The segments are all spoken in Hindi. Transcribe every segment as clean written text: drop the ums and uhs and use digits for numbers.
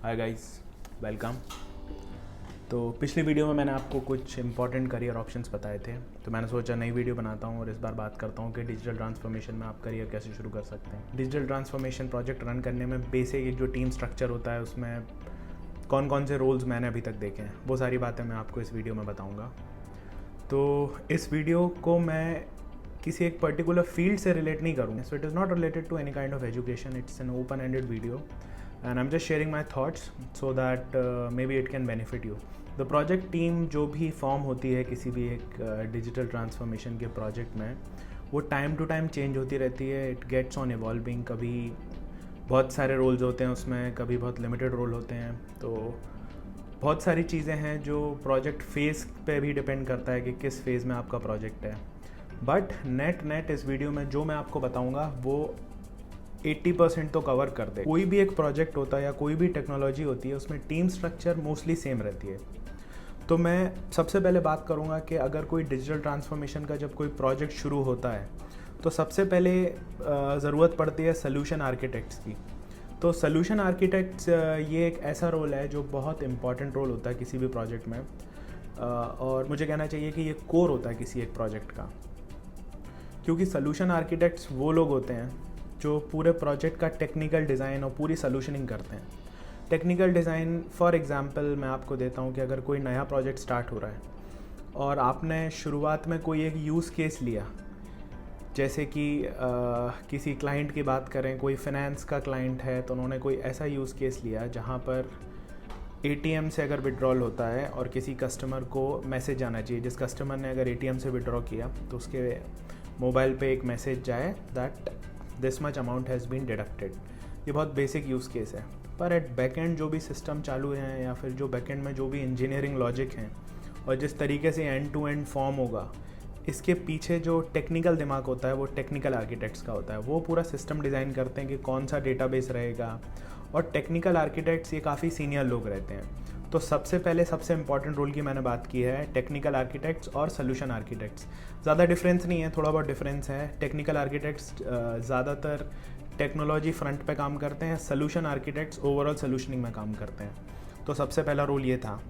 Hi guys, welcome. तो पिछली वीडियो में मैंने आपको कुछ इंपॉर्टेंट करियर ऑप्शंस बताए थे, तो मैंने सोचा नई वीडियो बनाता हूँ और इस बार बात करता हूँ कि डिजिटल ट्रांसफॉर्मेशन में आप करियर कैसे शुरू कर सकते हैं। डिजिटल ट्रांसफॉर्मेशन प्रोजेक्ट रन करने में बेसिक एक जो टीम स्ट्रक्चर होता है उसमें कौन कौन से रोल्स मैंने अभी तक देखे हैं, वो सारी बातें मैं आपको इस वीडियो में बताऊँगा। तो इस वीडियो को मैं किसी एक पर्टिकुलर फील्ड से रिलेट नहीं करूँगा, so it is not related to any kind of education, it's an open ended video and I'm just sharing my thoughts so that maybe it can benefit you. The project team जो भी फॉर्म होती है किसी भी एक डिजिटल ट्रांसफॉर्मेशन के प्रोजेक्ट में, वो टाइम टू टाइम चेंज होती रहती है. It gets on evolving. कभी बहुत सारे रोल्स होते हैं उसमें, कभी बहुत लिमिटेड रोल होते हैं. तो बहुत सारी चीज़ें हैं जो प्रोजेक्ट फेज़ पे भी डिपेंड करता है कि किस फेज़ में आपका प्रोजेक्ट है. बट नेट इस वीडियो में जो मैं आपको बताऊँगा वो 80% तो कवर कर दे. कोई भी एक प्रोजेक्ट होता है या कोई भी टेक्नोलॉजी होती है, उसमें टीम स्ट्रक्चर मोस्टली सेम रहती है. तो मैं सबसे पहले बात करूँगा कि अगर कोई डिजिटल ट्रांसफॉर्मेशन का जब कोई प्रोजेक्ट शुरू होता है तो सबसे पहले ज़रूरत पड़ती है सोल्यूशन आर्किटेक्ट्स की. तो सोल्यूशन आर्किटेक्ट्स ये एक ऐसा रोल है जो बहुत इंपॉर्टेंट रोल होता है किसी भी प्रोजेक्ट में, और मुझे कहना चाहिए कि ये कोर होता है किसी एक प्रोजेक्ट का, क्योंकि सोल्यूशन आर्किटेक्ट्स वो लोग होते हैं जो पूरे प्रोजेक्ट का टेक्निकल डिज़ाइन और पूरी सोल्यूशनिंग करते हैं. टेक्निकल डिज़ाइन फॉर एग्जांपल मैं आपको देता हूँ कि अगर कोई नया प्रोजेक्ट स्टार्ट हो रहा है और आपने शुरुआत में कोई एक यूज़ केस लिया, जैसे कि किसी क्लाइंट की बात करें, कोई फाइनेंस का क्लाइंट है तो उन्होंने कोई ऐसा यूज़ केस लिया जहाँ पर एटीएम से अगर विड्रॉल होता है और किसी कस्टमर को मैसेज आना चाहिए. जिस कस्टमर ने अगर एटीएम से विड्रॉ किया तो उसके मोबाइल पे एक मैसेज जाए that this much amount has been deducted. ये बहुत बेसिक यूज़ केस है, पर एट बैकएंड जो भी सिस्टम चालू हैं या फिर जो बैकएंड में जो भी इंजीनियरिंग लॉजिक हैं और जिस तरीके से एंड टू एंड फॉर्म होगा, इसके पीछे जो टेक्निकल दिमाग होता है वो टेक्निकल आर्किटेक्ट्स का होता है. वो पूरा सिस्टम डिज़ाइन करते हैं कि कौन सा डेटाबेस रहेगा, और टेक्निकल आर्किटेक्ट्स ये काफ़ी सीनियर लोग रहते हैं. तो सबसे पहले सबसे इंपॉर्टेंट रोल की मैंने बात की है टेक्निकल आर्किटेक्ट्स और सोल्यूशन आर्किटेक्ट्स. ज़्यादा डिफरेंस नहीं है, थोड़ा बहुत डिफरेंस है. टेक्निकल आर्किटेक्ट्स ज़्यादातर टेक्नोलॉजी फ्रंट पे काम करते हैं, सोल्यूशन आर्किटेक्ट्स ओवरऑल सोल्यूशनिंग में काम करते हैं. तो सबसे पहला रोल ये था.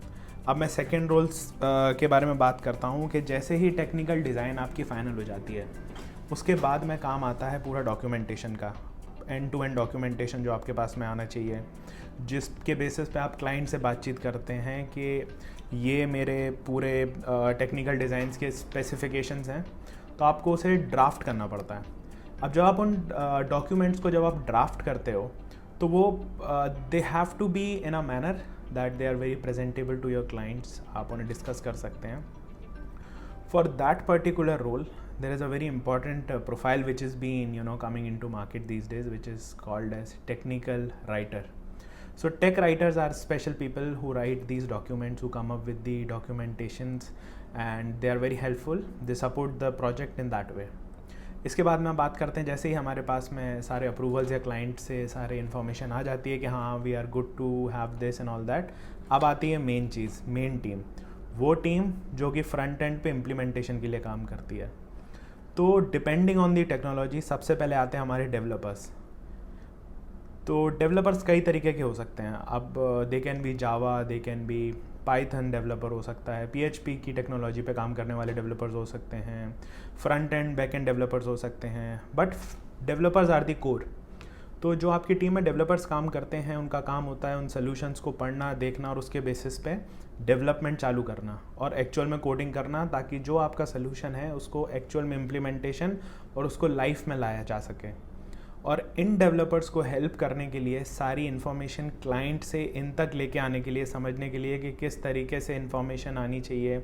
अब मैं सेकेंड रोल्स के बारे में बात करता हूँ कि जैसे ही टेक्निकल डिज़ाइन आपकी फ़ाइनल हो जाती है, उसके बाद में काम आता है पूरा डॉक्यूमेंटेशन का. एंड टू एंड डॉक्यूमेंटेशन जो आपके पास में आना चाहिए, जिसके बेसिस पे आप क्लाइंट से बातचीत करते हैं कि ये मेरे पूरे टेक्निकल डिज़ाइंस के स्पेसिफिकेशंस हैं, तो आपको उसे ड्राफ्ट करना पड़ता है. अब जब आप उन डॉक्यूमेंट्स को जब आप ड्राफ्ट करते हो तो वो they have to be in a manner that they are very presentable to your clients. आप उन्हें डिस्कस कर सकते हैं. For that particular role, there is a very important profile which is being coming into market these days, which is called as technical writer. So tech writers are special people who write these documents, who come up with the documentations, and they are very helpful. They support the project in that way. इसके बाद में बात करते हैं, जैसे ही हमारे पास में सारे अप्रूवल्स या क्लाइंट से सारे इन्फॉर्मेशन आ जाती है कि हाँ we are good to have this and all that, अब आती है मेन चीज़, मेन टीम. वो टीम जो कि फ्रंट एंड पे इम्प्लीमेंटेशन के लिए काम करती है. तो डिपेंडिंग ऑन दी टेक्नोलॉजी सबसे पहले आते हैं हमारे डेवलपर्स. तो डेवलपर्स कई तरीके के हो सकते हैं. अब they can be Java, they can be Python developer हो सकता है, पीएचपी की टेक्नोलॉजी पे काम करने वाले डेवलपर्स हो सकते हैं, front end back end developers हो सकते हैं. But developers are the core. तो जो आपकी टीम में डेवलपर्स काम करते हैं, उनका काम होता है उन सोल्यूशंस को पढ़ना, देखना और उसके बेसिस पे डेवलपमेंट चालू करना और एक्चुअल में कोडिंग करना, ताकि जो आपका सोल्यूशन है उसको एक्चुअल में इम्प्लीमेंटेशन और उसको लाइफ में लाया जा सके. और इन डेवलपर्स को हेल्प करने के लिए सारी इन्फॉर्मेशन क्लाइंट से इन तक लेके आने के लिए, समझने के लिए कि किस तरीके से इन्फॉर्मेशन आनी चाहिए,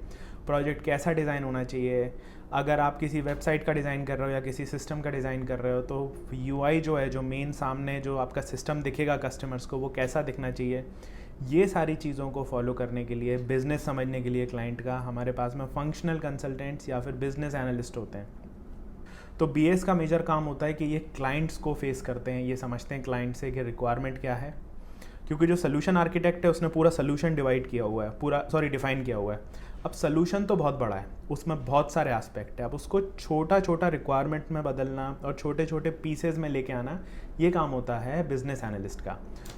प्रोजेक्ट कैसा डिज़ाइन होना चाहिए. अगर आप किसी वेबसाइट का डिज़ाइन कर रहे हो या किसी सिस्टम का डिज़ाइन कर रहे हो तो यूआई जो है, जो मेन सामने जो आपका सिस्टम दिखेगा कस्टमर्स को, वो कैसा दिखना चाहिए. ये सारी चीज़ों को फॉलो करने के लिए, बिज़नेस समझने के लिए क्लाइंट का, हमारे पास में फंक्शनल कंसल्टेंट्स या फिर बिज़नेस एनालिस्ट होते हैं. तो बीएस का मेजर काम होता है कि ये क्लाइंट्स को फेस करते हैं, ये समझते हैं क्लाइंट से कि रिक्वायरमेंट क्या है, क्योंकि जो सोल्यूशन आर्किटेक्ट है उसने पूरा सोल्यूशन डिफाइन किया हुआ है। अब सोल्यूशन तो बहुत बड़ा है, उसमें बहुत सारे एस्पेक्ट है। अब उसको छोटा छोटा रिक्वायरमेंट में बदलना और छोटे छोटे पीसेज में लेके आना, ये काम होता है बिजनेस एनालिस्ट का।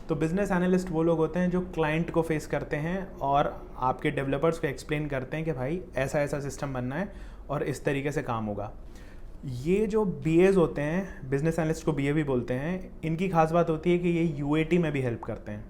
तो बिजनेस एनालिस्ट वो लोग होते हैं जो क्लाइंट को फेस करते हैं और आपके डेवलपर्स को एक्सप्लेन करते हैं कि भाई ऐसा ऐसा सिस्टम बनना है और इस तरीके से काम होगा। ये जो BAs होते हैं, बिजनेस एनालिस्ट को BA भी बोलते हैं, इनकी खास बात होती है कि ये UAT में भी हेल्प करते हैं।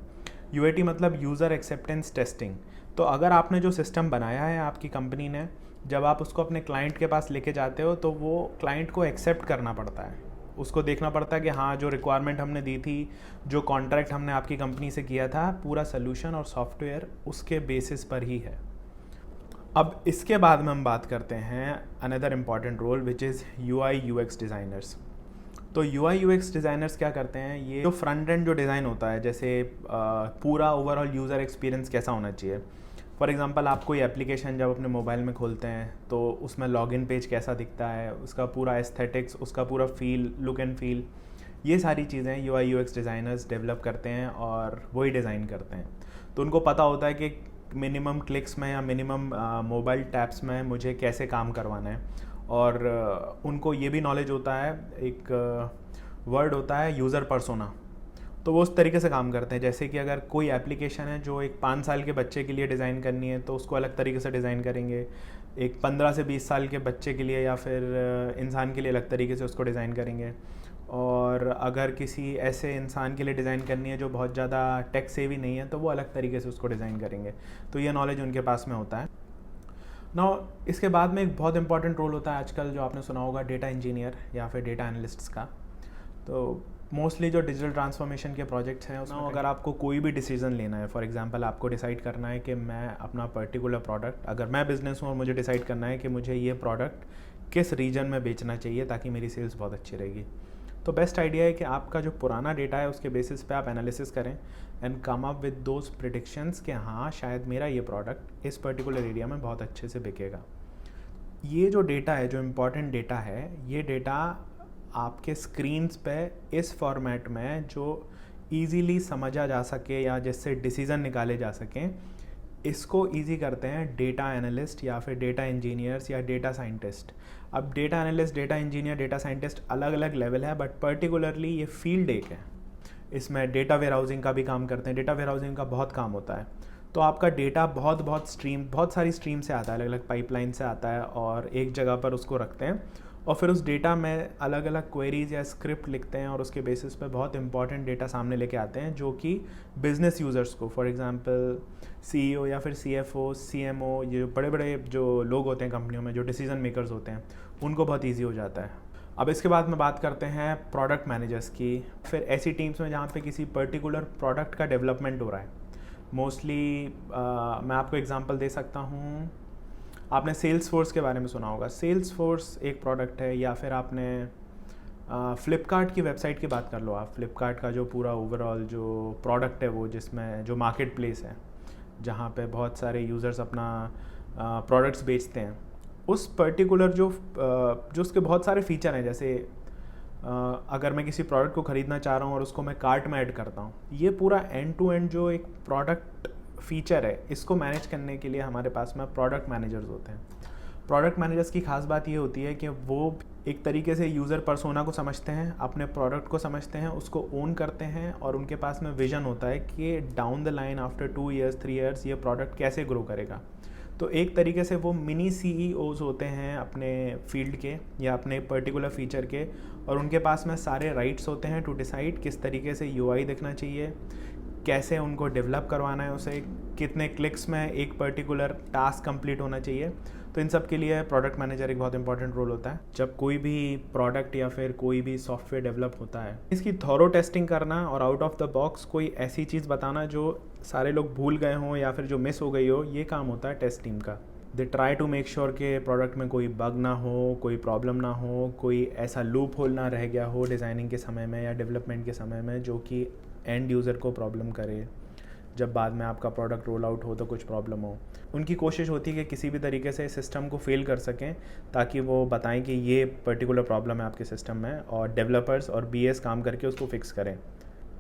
UAT मतलब यूज़र एक्सेप्टेंस टेस्टिंग। तो अगर आपने जो सिस्टम बनाया है आपकी कंपनी ने, जब आप उसको अपने क्लाइंट के पास लेके जाते हो तो वो क्लाइंट को एक्सेप्ट करना पड़ता है, उसको देखना पड़ता है कि हाँ, जो रिक्वायरमेंट हमने दी थी, जो कॉन्ट्रैक्ट हमने आपकी कंपनी से किया था, पूरा सोल्यूशन और सॉफ्टवेयर उसके बेसिस पर ही है। अब इसके बाद में हम बात करते हैं another important role which is UI UX designers. तो UI UX डिज़ाइनर्स क्या करते हैं, ये जो फ्रंट एंड जो डिज़ाइन होता है, जैसे पूरा ओवरऑल यूज़र एक्सपीरियंस कैसा होना चाहिए। फॉर एग्जांपल आप कोई एप्लीकेशन जब अपने मोबाइल में खोलते हैं तो उसमें लॉगिन पेज कैसा दिखता है, उसका पूरा एस्थेटिक्स, उसका पूरा फील, लुक एंड फील, ये सारी चीज़ें UI UX डिज़ाइनर्स डेवलप करते हैं और वही डिज़ाइन करते हैं। तो उनको पता होता है कि मिनिमम क्लिक्स में या मिनिमम मोबाइल टैप्स में मुझे कैसे काम करवाना है, और उनको ये भी नॉलेज होता है, एक वर्ड होता है यूज़र पर्सोना। तो वो उस तरीके से काम करते हैं, जैसे कि अगर कोई एप्लीकेशन है जो एक 5 साल के बच्चे के लिए डिज़ाइन करनी है तो उसको अलग तरीके से डिज़ाइन करेंगे, एक 15 से 20 साल के बच्चे के लिए या फिर इंसान के लिए अलग तरीके से उसको डिज़ाइन करेंगे, और अगर किसी ऐसे इंसान के लिए डिज़ाइन करनी है जो बहुत ज़्यादा टेक सेवी नहीं है तो वो अलग तरीके से उसको डिज़ाइन करेंगे। तो ये नॉलेज उनके पास में होता है। नाउ इसके बाद में एक बहुत इंपॉर्टेंट रोल होता है आजकल, जो आपने सुना होगा, डेटा इंजीनियर या फिर डेटा एनालिस्ट्स का। तो मोस्टली जो डिजिटल ट्रांसफॉर्मेशन के प्रोजेक्ट्स हैं उसमें अगर आपको कोई भी डिसीजन लेना है, फॉर एग्जांपल आपको डिसाइड करना है कि मैं अपना पर्टिकुलर प्रोडक्ट, अगर मैं बिज़नेस हूँ और मुझे डिसाइड करना है कि मुझे ये प्रोडक्ट किस रीजन में बेचना चाहिए ताकि मेरी सेल्स बहुत अच्छी रहेगी, तो बेस्ट आइडिया है कि आपका जो पुराना डेटा है उसके बेसिस पे आप एनालिसिस करें and come up with those predictions कि हाँ, शायद मेरा ये प्रोडक्ट इस पर्टिकुलर एरिया में बहुत अच्छे से बिकेगा। ये जो डेटा है, जो इम्पॉर्टेंट डेटा है, ये डेटा आपके स्क्रीन्स पे इस फॉर्मेट में जो इजीली समझा जा सके या जिससे डिसीज़न निकाले जा सकें, इसको इजी करते हैं डेटा एनालिस्ट या फिर डेटा इंजीनियर्स या डेटा साइंटिस्ट। अब data analyst, data engineer, data scientist अलग अलग लेवल है, बट पर्टिकुलरली ये फील्ड एक है। इसमें डेटा वेयरहाउसिंग का भी काम करते हैं, डेटा वेयरहाउसिंग का बहुत काम होता है। तो आपका डेटा बहुत सारी स्ट्रीम से आता है, अलग अलग पाइपलाइन से आता है, और एक जगह पर उसको रखते हैं और फिर उस डेटा में अलग अलग क्वेरीज या स्क्रिप्ट लिखते हैं और उसके बेसिस पे बहुत इंपॉर्टेंट डेटा सामने लेके आते हैं जो कि बिजनेस यूज़र्स को, फॉर एग्जांपल CEO या फिर CFO, CMO, ये बड़े बड़े जो लोग होते हैं कंपनियों में, जो डिसीजन मेकर्स होते हैं, उनको बहुत ईजी हो जाता है। अब इसके बाद में बात करते हैं प्रोडक्ट मैनेजर्स की। फिर ऐसी टीम्स में जहाँ पे किसी पर्टिकुलर प्रोडक्ट का डेवलपमेंट हो रहा है। मोस्टली मैं आपको एग्जांपल दे सकता हूँ, आपने सेल्स फोर्स के बारे में सुना होगा। सेल्स फोर्स एक प्रोडक्ट है, या फिर आपने फ्लिपकार्ट की वेबसाइट की बात कर लो आप। फ्लिपकार्ट का जो पूरा ओवरऑल जो प्रोडक्ट है, वो जिसमें जो मार्केट प्लेस है जहाँ पे बहुत सारे यूज़र्स अपना प्रोडक्ट्स बेचते हैं, उस पर्टिकुलर जो उसके बहुत सारे फीचर हैं, जैसे अगर मैं किसी प्रोडक्ट को ख़रीदना चाह रहा हूँ और उसको मैं कार्ट में ऐड करता हूँ, ये पूरा एंड टू एंड जो एक प्रोडक्ट फीचर है, इसको मैनेज करने के लिए हमारे पास में प्रोडक्ट मैनेजर्स होते हैं। प्रोडक्ट मैनेजर्स की खास बात ये होती है कि वो एक तरीके से यूज़र पर्सोना को समझते हैं, अपने प्रोडक्ट को समझते हैं, उसको ओन करते हैं, और उनके पास में विजन होता है कि down the line after 2 years 3 years ये प्रोडक्ट कैसे ग्रो करेगा। तो एक तरीके से वो मिनी CEOs होते हैं अपने फील्ड के या अपने पर्टिकुलर फीचर के, और उनके पास में सारे राइट्स होते हैं टू डिसाइड किस तरीके से UI दिखना चाहिए, कैसे उनको डेवलप करवाना है उसे, कितने क्लिक्स में एक पर्टिकुलर टास्क कंप्लीट होना चाहिए। तो इन सब के लिए प्रोडक्ट मैनेजर एक बहुत इंपॉर्टेंट रोल होता है। जब कोई भी प्रोडक्ट या फिर कोई भी सॉफ्टवेयर डेवलप होता है, इसकी थॉरो टेस्टिंग करना और आउट ऑफ द बॉक्स कोई ऐसी चीज़ बताना जो सारे लोग भूल गए हों या फिर जो मिस हो गई हो, ये काम होता है टेस्ट टीम का। They try to make sure कि प्रोडक्ट में कोई बग ना हो, कोई प्रॉब्लम ना हो, कोई ऐसा लूप होल ना रह गया हो डिज़ाइनिंग के समय में या डेवलपमेंट के समय में जो कि एंड यूज़र को प्रॉब्लम करे, जब बाद में आपका प्रोडक्ट रोल आउट हो तो कुछ प्रॉब्लम हो। उनकी कोशिश होती है कि किसी भी तरीके से सिस्टम को फेल कर सकें ताकि वो बताएं कि ये पर्टिकुलर प्रॉब्लम है आपके सिस्टम में, और डेवलपर्स और BAs काम करके उसको फिक्स करें।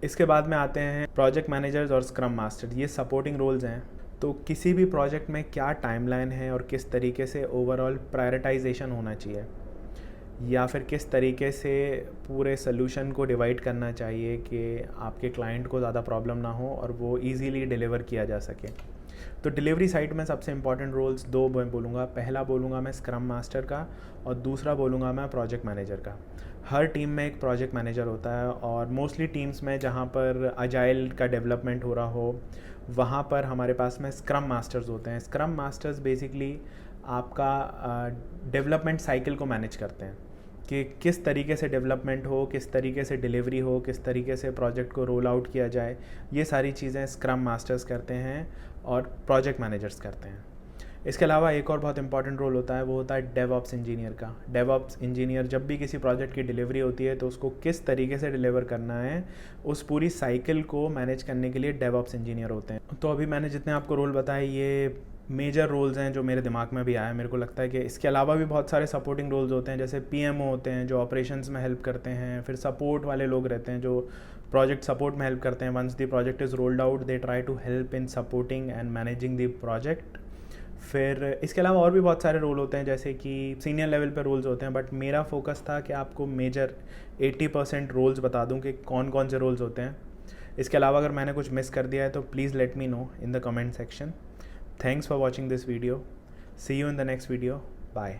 इसके बाद में आते हैं प्रोजेक्ट मैनेजर्स और स्क्रम मास्टर, ये सपोर्टिंग रोल्स हैं। तो किसी भी प्रोजेक्ट में क्या टाइमलाइन है और किस तरीके से ओवरऑल प्रायोरिटाइजेशन होना चाहिए, या फिर किस तरीके से पूरे सोल्यूशन को डिवाइड करना चाहिए कि आपके क्लाइंट को ज़्यादा प्रॉब्लम ना हो और वो इजीली डिलीवर किया जा सके। तो डिलीवरी साइड में सबसे इंपॉर्टेंट रोल्स दो मैं बोलूँगा। पहला बोलूँगा मैं स्क्रम मास्टर का और दूसरा बोलूँगा मैं प्रोजेक्ट मैनेजर का। हर टीम में एक प्रोजेक्ट मैनेजर होता है और मोस्टली टीम्स में जहाँ पर अजाइल का डेवलपमेंट हो रहा हो वहाँ पर हमारे पास में स्क्रम मास्टर्स होते हैं। स्क्रम मास्टर्स बेसिकली आपका डेवलपमेंट साइकिल को मैनेज करते हैं कि किस तरीके से डेवलपमेंट हो, किस तरीके से डिलीवरी हो, किस तरीके से प्रोजेक्ट को रोल आउट किया जाए। ये सारी चीज़ें स्क्रम मास्टर्स करते हैं और प्रोजेक्ट मैनेजर्स करते हैं। इसके अलावा एक और बहुत इंपॉर्टेंट रोल होता है, वो होता है डेवऑप्स इंजीनियर का। डेवऑप्स इंजीनियर जब भी किसी प्रोजेक्ट की डिलीवरी होती है तो उसको किस तरीके से डिलीवर करना है, उस पूरी साइकिल को मैनेज करने के लिए डेवऑप्स इंजीनियर होते हैं। तो अभी मैंने जितने आपको रोल बताए ये मेजर रोल्स हैं जो मेरे दिमाग में भी आया। मेरे को लगता है कि इसके अलावा भी बहुत सारे सपोर्टिंग रोल्स होते हैं, जैसे पीएमओ होते हैं जो ऑपरेशंस में हेल्प करते हैं। फिर सपोर्ट वाले लोग रहते हैं जो प्रोजेक्ट सपोर्ट में हेल्प करते हैं। Once the project is rolled out they try to help in supporting and managing the project. फिर इसके अलावा और भी बहुत सारे रोल होते हैं, जैसे कि सीनियर लेवल पे रोल्स होते हैं, बट मेरा फोकस था कि आपको मेजर 80% रोल्स बता दूं कि कौन कौन से रोल्स होते हैं। इसके अलावा अगर मैंने कुछ मिस कर दिया है तो please let me know in the comment section. Thanks for watching this video. See you in the next video. Bye.